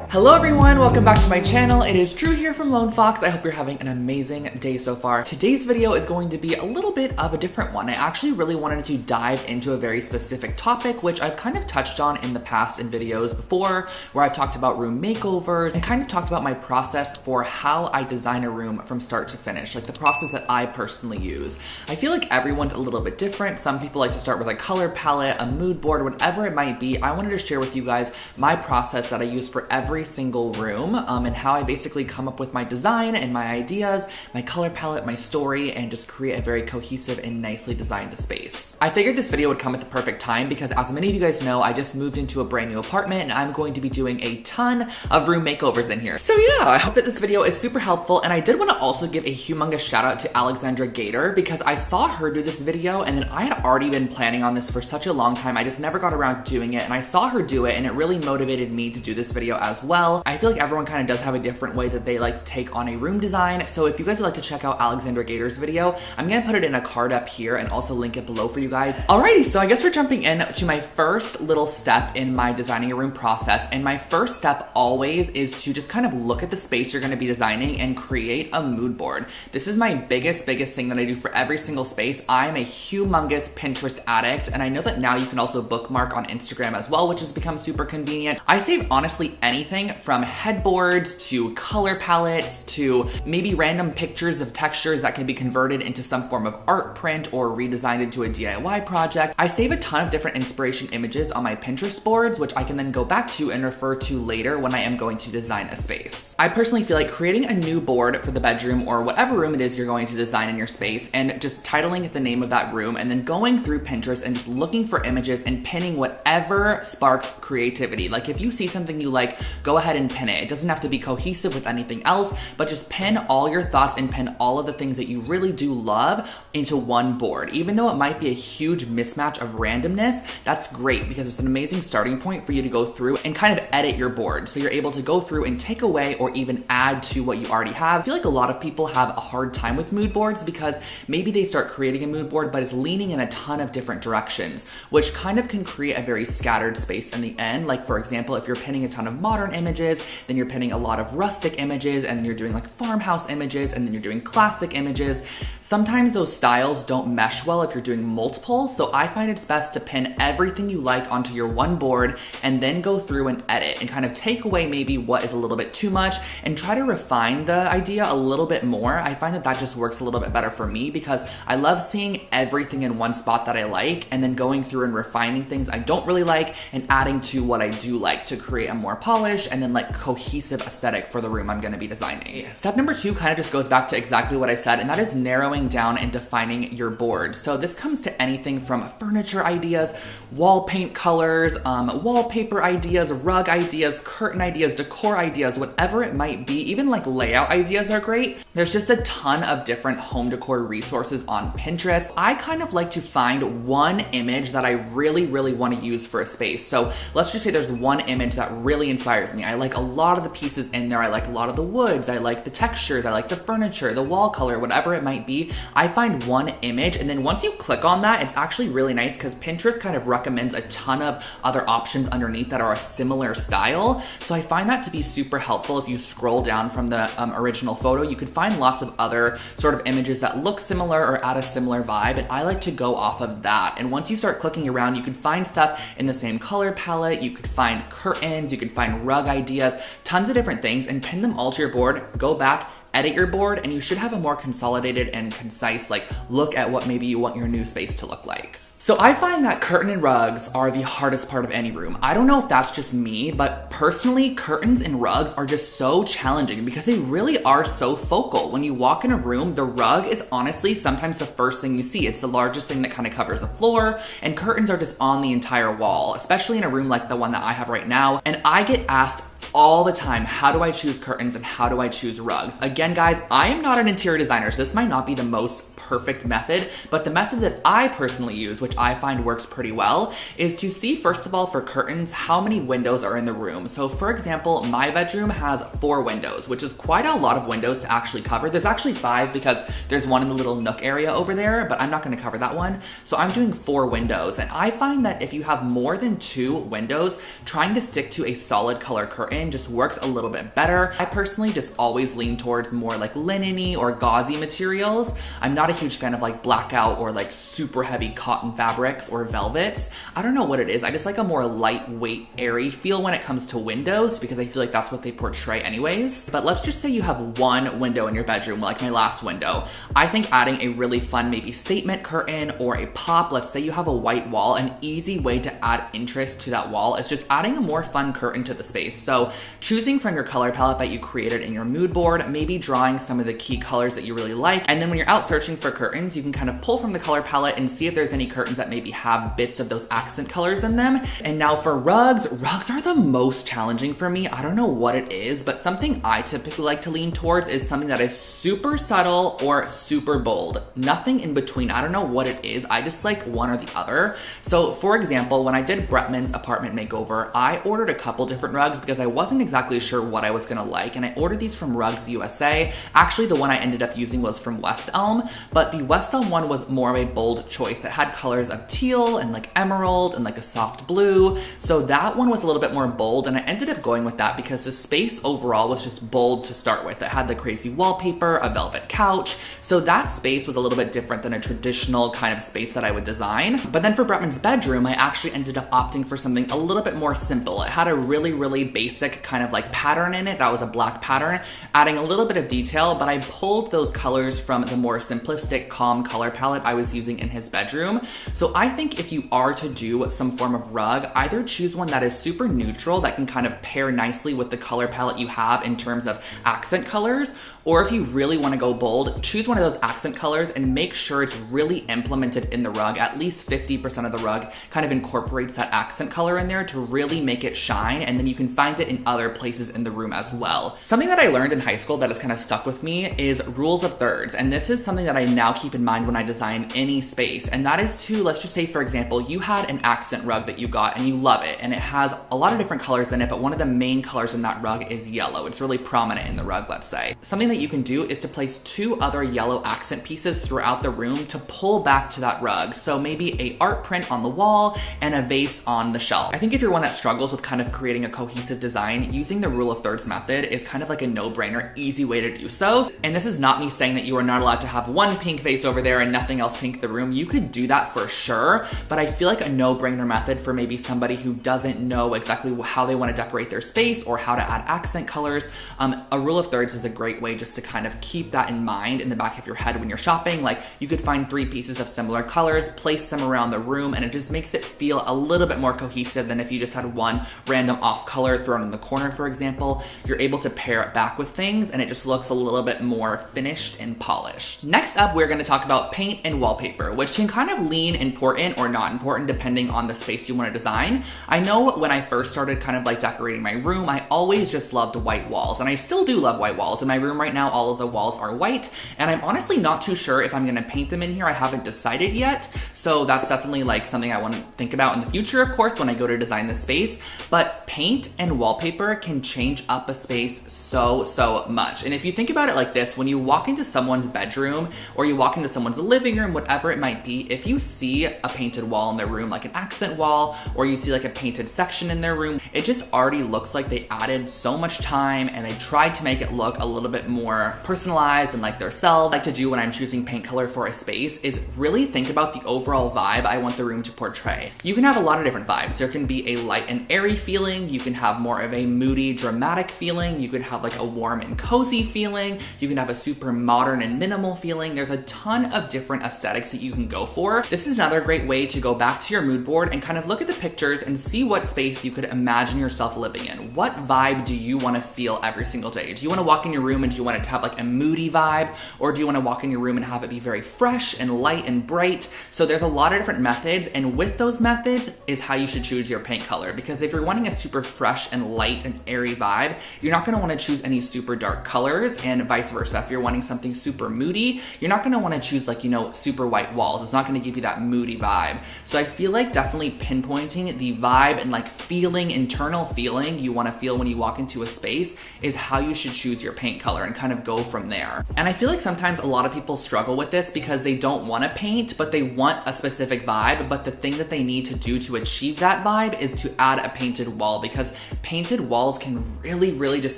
Hello everyone, welcome back to my channel. It is Drew here from Lone Fox. I hope you're having an amazing day so far. Today's video is going to be a little bit of a different one. I actually really wanted to dive into a very specific topic, which I've kind of touched on in the past in videos before, where I've talked about room makeovers and kind of talked about my process for how I design a room from start to finish, like the process that I personally use. I feel like everyone's a little bit different. Some people like to start with a color palette, a mood board, whatever it might be. I wanted to share with you guys my process that I use for every single room and how I basically come up with my design and my ideas, my color palette, my story, and just create a very cohesive and nicely designed space. I figured this video would come at the perfect time because, as many of you guys know, I just moved into a brand new apartment and I'm going to be doing a ton of room makeovers in here. So yeah, I hope that this video is super helpful, and I did want to also give a humongous shout out to Alexandra Gator because I saw her do this video and then I had already been planning on this for such a long time. I just never got around to doing it, and I saw her do it and it really motivated me to do this video as well. I feel like everyone kind of does have a different way that they like to take on a room design. So if you guys would like to check out Alexandra Gator's video, I'm gonna put it in a card up here and also link it below for you guys. Alrighty, so I guess we're jumping in to my first little step in my designing a room process. And my first step always is to just kind of look at the space you're gonna be designing and create a mood board. This is my biggest thing that I do for every single space. I'm a humongous Pinterest addict, and I know that now you can also bookmark on Instagram as well, which has become super convenient. I save honestly anything from headboards to color palettes to maybe random pictures of textures that can be converted into some form of art print or redesigned into a DIY project. I save a ton of different inspiration images on my Pinterest boards, which I can then go back to and refer to later when I am going to design a space. I personally feel like creating a new board for the bedroom or whatever room it is you're going to design in your space and just titling the name of that room and then going through Pinterest and just looking for images and pinning whatever sparks creativity. Like if you see something you like, go ahead and pin it. It doesn't have to be cohesive with anything else, but just pin all your thoughts and pin all of the things that you really do love into one board. Even though it might be a huge mismatch of randomness, that's great because it's an amazing starting point for you to go through and kind of edit your board. So you're able to go through and take away or even add to what you already have. I feel like a lot of people have a hard time with mood boards because maybe they start creating a mood board, but it's leaning in a ton of different directions, which kind of can create a very scattered space in the end. Like for example, if you're pinning a ton of modern images, then you're pinning a lot of rustic images, and you're doing like farmhouse images, and then you're doing classic images. Sometimes those styles don't mesh well if you're doing multiple, so I find it's best to pin everything you like onto your one board and then go through and edit and kind of take away maybe what is a little bit too much and try to refine the idea a little bit more. I find that that just works a little bit better for me because I love seeing everything in one spot that I like and then going through and refining things I don't really like and adding to what I do like to create a more polished and then like cohesive aesthetic for the room I'm going to be designing. Step number 2 kind of just goes back to exactly what I said, and that is narrowing down and defining your board. So this comes to anything from furniture ideas, wall paint colors, wallpaper ideas, rug ideas, curtain ideas, decor ideas, whatever it might be. Even like layout ideas are great. There's just a ton of different home decor resources on Pinterest. I kind of like to find one image that I really want to use for a space. So let's just say there's one image that really inspires me. I like a lot of the pieces in there. I like a lot of the woods. I like the textures. I like the furniture, the wall color, whatever it might be. I find one image, and then once you click on that, it's actually really nice because Pinterest kind of recommends a ton of other options underneath that are a similar style. So I find that to be super helpful. If you scroll down from the original photo, you could find lots of other sort of images that look similar or add a similar vibe, and I like to go off of that. And once you start clicking around, you could find stuff in the same color palette, you could find curtains, you could find rug ideas, tons of different things, and pin them all to your board. Go back, edit your board, and you should have a more consolidated and concise like look at what maybe you want your new space to look like. So I find that curtain and rugs are the hardest part of any room. I don't know if that's just me, but personally, curtains and rugs are just so challenging because they really are so focal. When you walk in a room, the rug is honestly sometimes the first thing you see. It's the largest thing that kind of covers the floor, and curtains are just on the entire wall, especially in a room like the one that I have right now. And I get asked all the time, how do I choose curtains and how do I choose rugs? Again, guys, I am not an interior designer, so this might not be the most perfect method, but the method that I personally use, which I find works pretty well, is to see, first of all, for curtains, how many windows are in the room. So for example, my bedroom has 4 windows, which is quite a lot of windows to actually cover. There's actually 5 because there's one in the little nook area over there, but I'm not gonna cover that one. So I'm doing 4 windows, and I find that if you have more than 2 windows, trying to stick to a solid color curtain in just works a little bit better. I personally just always lean towards more like linen-y or gauzy materials. I'm not a huge fan of like blackout or like super heavy cotton fabrics or velvets. I don't know what it is. I just like a more lightweight, airy feel when it comes to windows because I feel like that's what they portray anyways. But let's just say you have one window in your bedroom, like my last window. I think adding a really fun maybe statement curtain or a pop, let's say you have a white wall, an easy way to add interest to that wall is just adding a more fun curtain to the space. So choosing from your color palette that you created in your mood board, maybe drawing some of the key colors that you really like. And then when you're out searching for curtains, you can kind of pull from the color palette and see if there's any curtains that maybe have bits of those accent colors in them. And now for rugs are the most challenging for me. I don't know what it is, but something I typically like to lean towards is something that is super subtle or super bold. Nothing in between. I don't know what it is. I just like one or the other. So for example, when I did Bretman's apartment makeover, I ordered a couple different rugs because I wasn't exactly sure what I was gonna like, and I ordered these from Rugs USA. Actually, the one I ended up using was from West Elm, but the West Elm one was more of a bold choice. It had colors of teal and like emerald and like a soft blue. So that one was a little bit more bold, and I ended up going with that because the space overall was just bold to start with. It had the crazy wallpaper, a velvet couch. So that space was a little bit different than a traditional kind of space that I would design. But then for Bretman's bedroom, I actually ended up opting for something a little bit more simple. It had a really, really basic kind of like pattern in it. That was a black pattern, adding a little bit of detail, but I pulled those colors from the more simplistic, calm color palette I was using in his bedroom. So I think if you are to do some form of rug, either choose one that is super neutral that can kind of pair nicely with the color palette you have in terms of accent colors, or if you really want to go bold, choose one of those accent colors and make sure it's really implemented in the rug. At least 50% of the rug kind of incorporates that accent color in there to really make it shine, and then you can find it in other places in the room as well. Something that I learned in high school that has kind of stuck with me is rules of thirds, and this is something that I now keep in mind when I design any space, and that is to, let's just say for example, you had an accent rug that you got and you love it, and it has a lot of different colors in it, but one of the main colors in that rug is yellow. It's really prominent in the rug, let's say. Something that you can do is to place 2 other yellow accent pieces throughout the room to pull back to that rug. So maybe a art print on the wall and a vase on the shelf. I think if you're one that struggles with kind of creating a cohesive design, using the rule of thirds method is kind of like a no-brainer, easy way to do so. And this is not me saying that you are not allowed to have one pink vase over there and nothing else pink in the room. You could do that for sure, but I feel like a no-brainer method for maybe somebody who doesn't know exactly how they want to decorate their space or how to add accent colors, a rule of thirds is a great way just to kind of keep that in mind in the back of your head when you're shopping. Like you could find 3 pieces of similar colors, place them around the room, and it just makes it feel a little bit more cohesive than if you just had one random off color thrown in the corner, for example. You're able to pair it back with things and it just looks a little bit more finished and polished. Next up, we're going to talk about paint and wallpaper, which can kind of lean important or not important depending on the space you want to design. I know when I first started kind of like decorating my room, I always just loved white walls, and I still do love white walls. In my room right now, all of the walls are white, and I'm honestly not too sure if I'm going to paint them in here. I haven't decided yet, so that's definitely like something I want to think about in the future, of course, when I go to design this space. But paint and wallpaper can change up a space so much. And if you think about it like this, when you walk into someone's bedroom or you walk into someone's living room, whatever it might be, if you see a painted wall in their room, like an accent wall, or you see like a painted section in their room, it just already looks like they added so much time and they tried to make it look a little bit more personalized and like their self. What I like to do when I'm choosing paint color for a space is really think about the overall vibe I want the room to portray. You can have a lot of different vibes. There can be a light and airy feeling. You can have more of a moody, dramatic feeling. You could have like a warm and cozy feeling. You can have a super modern and minimal feeling. There's a ton of different aesthetics that you can go for. This is another great way to go back to your mood board and kind of look at the pictures and see what space you could imagine yourself living in. What vibe do you want to feel every single day? Do you want to walk in your room and do you want it to have like a moody vibe? Or do you want to walk in your room and have it be very fresh and light and bright? So there's a lot of different methods, and with those methods is how you should choose your paint color. Because if you're wanting a super fresh and light and airy vibe, you're not going to want to choose any super dark colors, and vice versa. If you're wanting something super moody, you're not going to want to choose like, you know, super white walls. It's not going to give you that moody vibe. So I feel like definitely pinpointing the vibe and like feeling, internal feeling you want to feel when you walk into a space is how you should choose your paint color and kind of go from there. And I feel like sometimes a lot of people struggle with this because they don't want to paint, but they want a specific vibe. But the thing that they need to do to achieve that vibe is to add a painted wall, because painted tinted walls can really just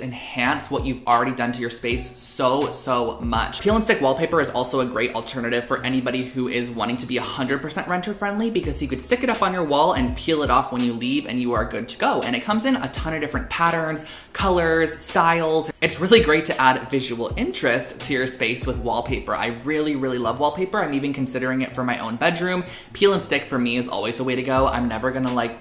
enhance what you've already done to your space so much. Peel and stick wallpaper is also a great alternative for anybody who is wanting to be 100% renter friendly, because you could stick it up on your wall and peel it off when you leave and you are good to go. And it comes in a ton of different patterns, colors, styles. It's really great to add visual interest to your space with wallpaper. I really love wallpaper. I'm even considering it for my own bedroom. Peel and stick for me is always the way to go. I'm never gonna like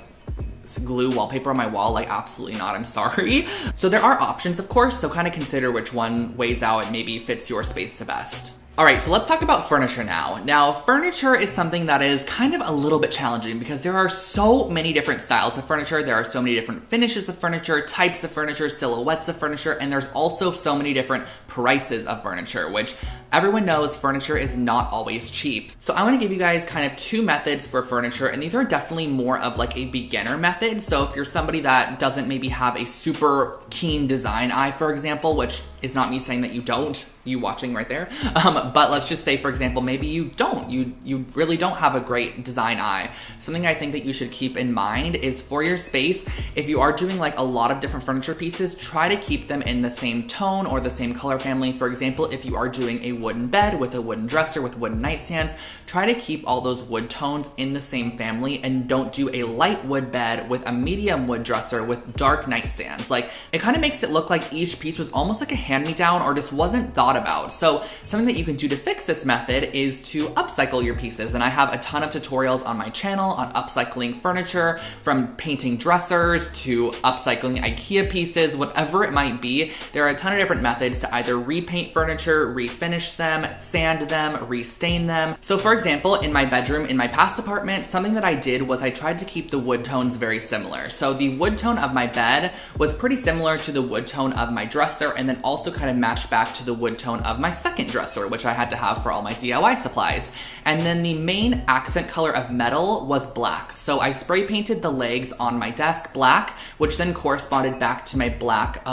glue wallpaper on my wall, like absolutely not, I'm sorry. So there are options, of course, so kind of consider which one weighs out and maybe fits your space the best. All right, so let's talk about furniture now. Now, furniture is something that is kind of a little bit challenging because there are so many different styles of furniture. There are so many different finishes of furniture, types of furniture, silhouettes of furniture, and there's also so many different prices of furniture, which everyone knows furniture is not always cheap. So I wanna give you guys kind of two methods for furniture, and these are definitely more of like a beginner method. So if you're somebody that doesn't maybe have a super keen design eye, for example, which is not me saying that you don't, you watching right there, but let's just say, for example, maybe you don't, you really don't have a great design eye. Something I think that you should keep in mind is for your space, if you are doing like a lot of different furniture pieces, try to keep them in the same tone or the same color family. For example, if you are doing a wooden bed with a wooden dresser with wooden nightstands, try to keep all those wood tones in the same family and don't do a light wood bed with a medium wood dresser with dark nightstands. Like, it kind of makes it look like each piece was almost like a hand-me-down or just wasn't thought about. So something that you can do to fix this method is to upcycle your pieces. And I have a ton of tutorials on my channel on upcycling furniture, from painting dressers to upcycling IKEA pieces, whatever it might be. There are a ton of different methods to either repaint furniture, refinish them, sand them, restain them. So for example, in my bedroom, in my past apartment, something that I did was I tried to keep the wood tones very similar. So the wood tone of my bed was pretty similar to the wood tone of my dresser, and then also kind of matched back to the wood tone of my second dresser, which I had to have for all my DIY supplies. And then the main accent color of metal was black. So I spray painted the legs on my desk black, which then corresponded back to my black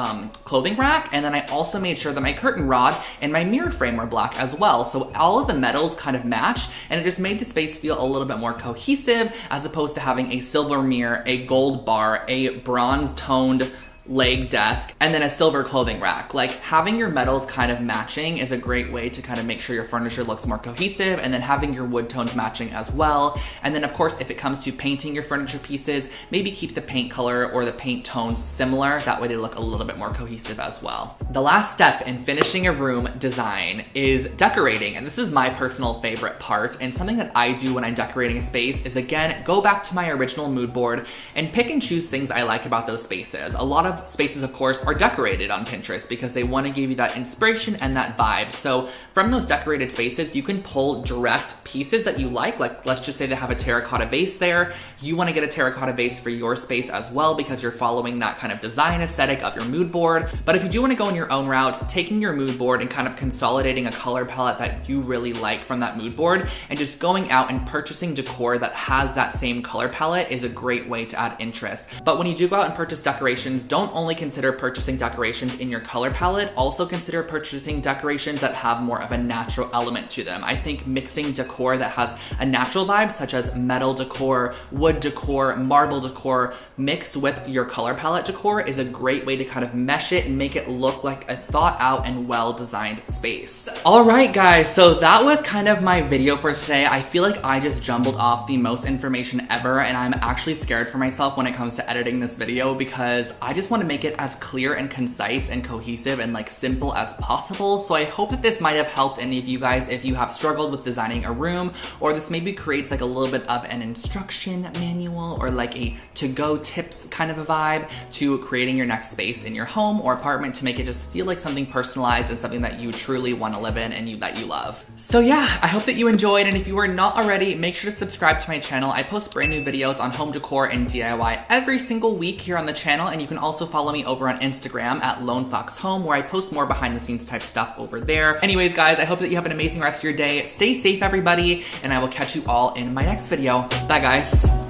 clothing rack. And then I also made sure that my curtain rod and my mirror frame were black as well. So all of the metals kind of matched, and it just made the space feel a little bit more cohesive, as opposed to having a silver mirror, a gold bar, a bronze toned leg desk, and then a silver clothing rack. Like, having your metals kind of matching is a great way to kind of make sure your furniture looks more cohesive, and then having your wood tones matching as well. And then of course, if it comes to painting your furniture pieces, maybe keep the paint color or the paint tones similar. That way they look a little bit more cohesive as well. The last step in finishing a room design is decorating, and this is my personal favorite part. And something that I do when I'm decorating a space is, again, go back to my original mood board and pick and choose things I like about those spaces. A lot of spaces, of course, are decorated on Pinterest because they want to give you that inspiration and that vibe. So from those decorated spaces, you can pull direct pieces that you like let's just say they have a terracotta vase there. You want to get a terracotta vase for your space as well because you're following that kind of design aesthetic of your mood board. But if you do want to go in your own route, taking your mood board and kind of consolidating a color palette that you really like from that mood board and just going out and purchasing decor that has that same color palette is a great way to add interest. But when you do go out and purchase decorations, don't only consider purchasing decorations in your color palette, also consider purchasing decorations that have more of a natural element to them. I think mixing decor that has a natural vibe, such as metal decor, wood decor, marble decor, mixed with your color palette decor is a great way to kind of mesh it and make it look like a thought out and well-designed space. All right, guys, so that was kind of my video for today. I feel like I just jumbled off the most information ever, and I'm actually scared for myself when it comes to editing this video because I just want to make it as clear and concise and cohesive and like simple as possible. So I hope that this might have helped any of you guys if you have struggled with designing a room, or this maybe creates like a little bit of an instruction manual or like a to-go tips kind of a vibe to creating your next space in your home or apartment to make it just feel like something personalized and something that you truly want to live in and that you love. So yeah, I hope that you enjoyed, and if you are not already, make sure to subscribe to my channel. I post brand new videos on home decor and DIY every single week here on the channel, and you can also follow me over on Instagram at Lone Fox Home, where I post more behind the scenes type stuff over there. Anyways, guys, I hope that you have an amazing rest of your day. Stay safe, everybody, and I will catch you all in my next video. Bye, guys.